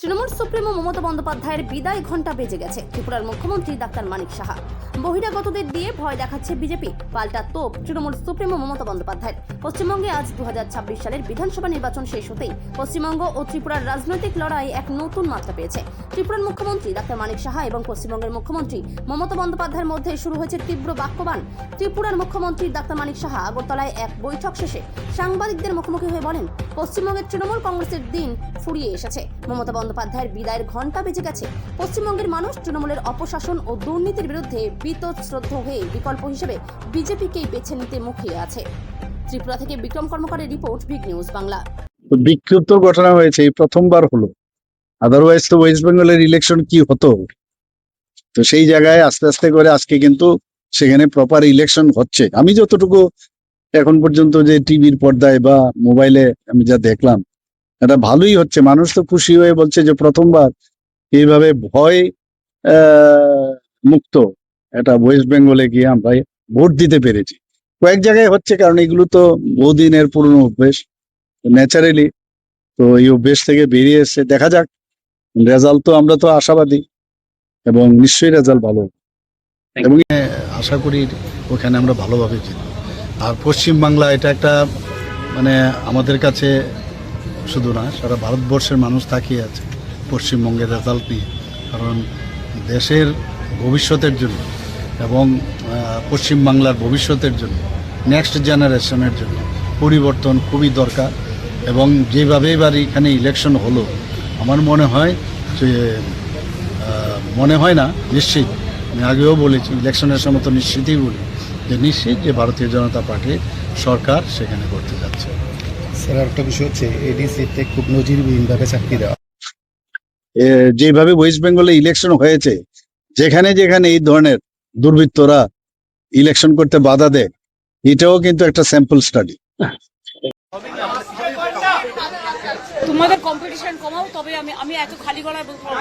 Trinamool supremo Mamata বন্দ্যোপাধ্যায়ের বিদায় ঘণ্টা বেজে গেছে। ত্রিপুরার মুখ্যমন্ত্রী ডাক্তার মানিক সাহা বহিরাগতদের দিয়ে ভয় দেখাচ্ছে বিজেপি, পাল্টা তোপ তৃণমূল সুপ্রিমো মমতা বন্দ্যোপাধ্যায়ের। পশ্চিমবঙ্গে আজ 2026 সালের বিধানসভা নির্বাচন শেষ হতেই পশ্চিমবঙ্গ ও ত্রিপুরার রাজনৈতিক লড়াই এক নতুন মাত্রা পেয়েছে। ত্রিপুরার মুখ্যমন্ত্রী ডাক্তার মানিক সাহা এবং পশ্চিমবঙ্গের মুখ্যমন্ত্রী মমতা বন্দ্যোপাধ্যায়ের মধ্যে শুরু হয়েছে তীব্র বাক্যবাণ। ত্রিপুরার মুখ্যমন্ত্রী ডাক্তার মানিক সাহা আগরতলায় এক বৈঠক শেষে সাংবাদিকদের মুখোমুখি হয়ে বলেন, পশ্চিমবঙ্গের তৃণমূল কংগ্রেসের দিন ফুরিয়ে এসেছে। মমতা বন্দ্যোপাধ্যায়ের বিদায়ের ঘণ্টা বেজে গেছে। পশ্চিমবঙ্গের মানুষ তৃণমূলের অপশাসন ও দুর্নীতির বিরুদ্ধে বীতশ্রদ্ধ হয়ে বিকল্প হিসেবে বিজেপিকেই বেছে নিতে মুখিয়ে আছে। ত্রিপুরা থেকে বিক্রম কর্মকারের রিপোর্ট, বিগ নিউজ বাংলা। বিক্ষিপ্ত ঘটনা হয়েছে, এই প্রথমবার হলো। আদারওয়াইজ তো ওয়েস্ট বেঙ্গলের ইলেকশন কি হতো, তো সেই জায়গায় আস্তে আস্তে করে আজকে কিন্তু সেখানে প্রপার ইলেকশন হচ্ছে। আমি যতটুকু এখন পর্যন্ত যে টিভির পর্দায় বা মোবাইলে আমি যা দেখলাম, এটা ভালোই হচ্ছে। মানুষ তো খুশি হয়ে বলছে যে প্রথমবার এইভাবে ভয় মুক্ত এটা ওয়েস্ট বেঙ্গলে গিয়ে আমরা ভোট দিতে পেরেছি। কয়েক জায়গায় হচ্ছে, কারণ এগুলো তো বহুদিনের পুরনো অভ্যেস, ন্যাচারালি তো এই অভ্যেস থেকে বেরিয়ে এসছে। দেখা যাক রেজাল্ট, তো আমরা তো আশাবাদী এবং নিশ্চয়ই রেজাল্ট ভালো এবং আশা করি ওখানে আমরা ভালোভাবে জিতব। আর পশ্চিমবাংলা এটা একটা মানে আমাদের কাছে শুধু না, সারা ভারতবর্ষের মানুষ তাকিয়ে আছে পশ্চিমবঙ্গের রেজাল্ট নিয়ে। কারণ দেশের ভবিষ্যতের জন্য এবং পশ্চিমবাংলার ভবিষ্যতের জন্য, নেক্সট জেনারেশনের জন্য পরিবর্তন খুবই দরকার। এবং যেভাবে এবার এখানে ইলেকশন হলো, আমার মনে হয় যে নিশ্চিত, আমি আগেও বলেছি ইলেকশনের সময় তো নিশ্চিতই বলি যে নিশ্চিত যে ভারতীয় জনতা পার্টির সরকার সেখানে করতে যাচ্ছে। স্যার, একটা বিষয় হচ্ছে এডিসিতে খুব নজিরবিহীনভাবে চাকরি দেওয়া। যেভাবে ওয়েস্ট বেঙ্গলে ইলেকশন হয়েছে, যেখানে যেখানে এই ধরনের দুর্বৃত্তরা ইলেকশন করতে বাধা দেয়, এটাও কিন্তু একটা স্যাম্পল স্টাডি। তোমাদের কম্পিটিশন কমাও, তবে আমি এত খালি গলায় বলতে পারবো।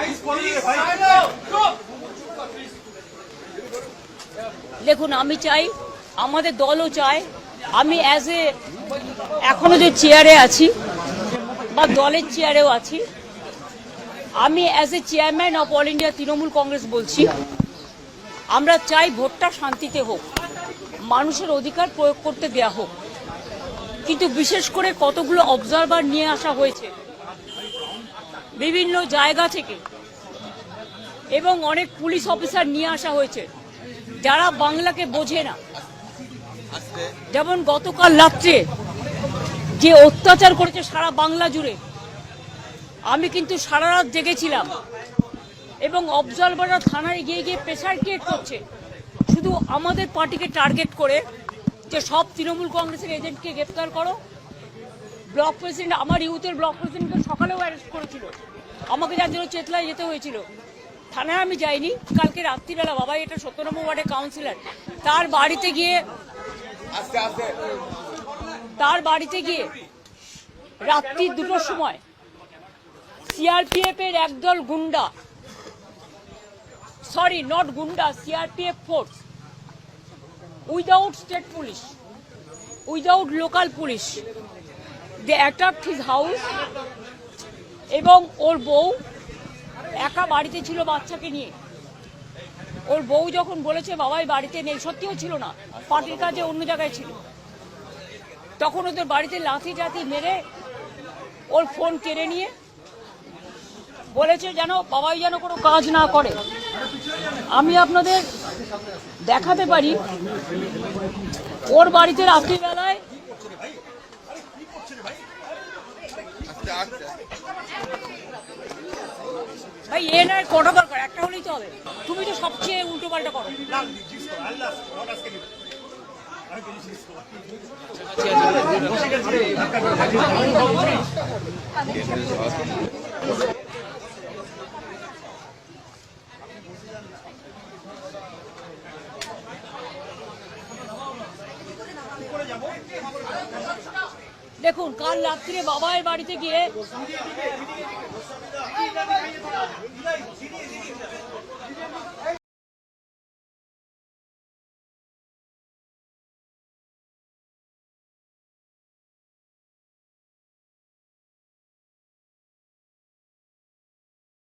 দেখুন, আমি চাই, আমাদের দলও চায়, আমি এখনো যে চেয়ারে আছি বা দলের চেয়ারেও আছি, আমি chairman of all India Trinamool Congress বলছি, আমরা চাই ভোটটা শান্তিতে হোক, মানুষের অধিকার প্রয়োগ করতে দেয়া হোক। কিন্তু বিশেষ করে কতগুলো অবজারভার নিয়ে আসা হয়েছে বিভিন্ন জায়গা থেকে এবং অনেক পুলিশ অফিসার নিয়ে আসা হয়েছে যারা বাংলাকে বোঝে না। যেমন গতকাল রাত্রে যে অত্যাচার করেছে সারা বাংলা জুড়ে, আমি কিন্তু সারা রাত জেগেছিলাম এবং অবজারভাররা থানায় গিয়ে গিয়ে প্রেসার ক্রিয়েট করছে শুধু আমাদের পার্টিকে টার্গেট করে, যে সব তৃণমূল কংগ্রেসের এজেন্টকে গ্রেপ্তার করো। ব্লক প্রেসিডেন্ট, আমার ইউথের ব্লক প্রেসিডেন্টকে সকালেও অ্যারেস্ট করেছিল, আমাকে যার জন্য চেতলায় যেতে হয়েছিল। থানায় আমি যাইনি, কালকে রাত্রিবেলা বাবাই, এটা 17 নম্বর ওয়ার্ডের কাউন্সিলর, তার বাড়িতে গিয়ে রাত্রি 2টোর সময় সিআরপিএফ এর একদল goonda, sorry not goonda, CRPF force, without state police, without local police, they attacked his house. এবং ওর বউ একা বাড়িতে ছিল বাচ্চাকে নিয়ে। ওর বউ যখন বলেছে বাবাই বাড়িতে নেই, সত্যিও ছিল না, পার্টির কাজে অন্য জায়গায় ছিল, তখন ওদের বাড়িতে লাথি টাথি মেরে ওর ফোন কেড়ে নিয়ে বলেছে যেন বাবাই যেন কোনো কাজ না করে। আমি আপনাদের দেখাতে পারি, ওর বাড়িতে রাত্রিবেলায় ভাই নয়, কটা দরকার, একটা হলেই তো হবে। তুমি তো সবচেয়ে উল্টো পাল্টা করো। দেখুন, কাল রাত্রে বাবার বাড়িতে গিয়ে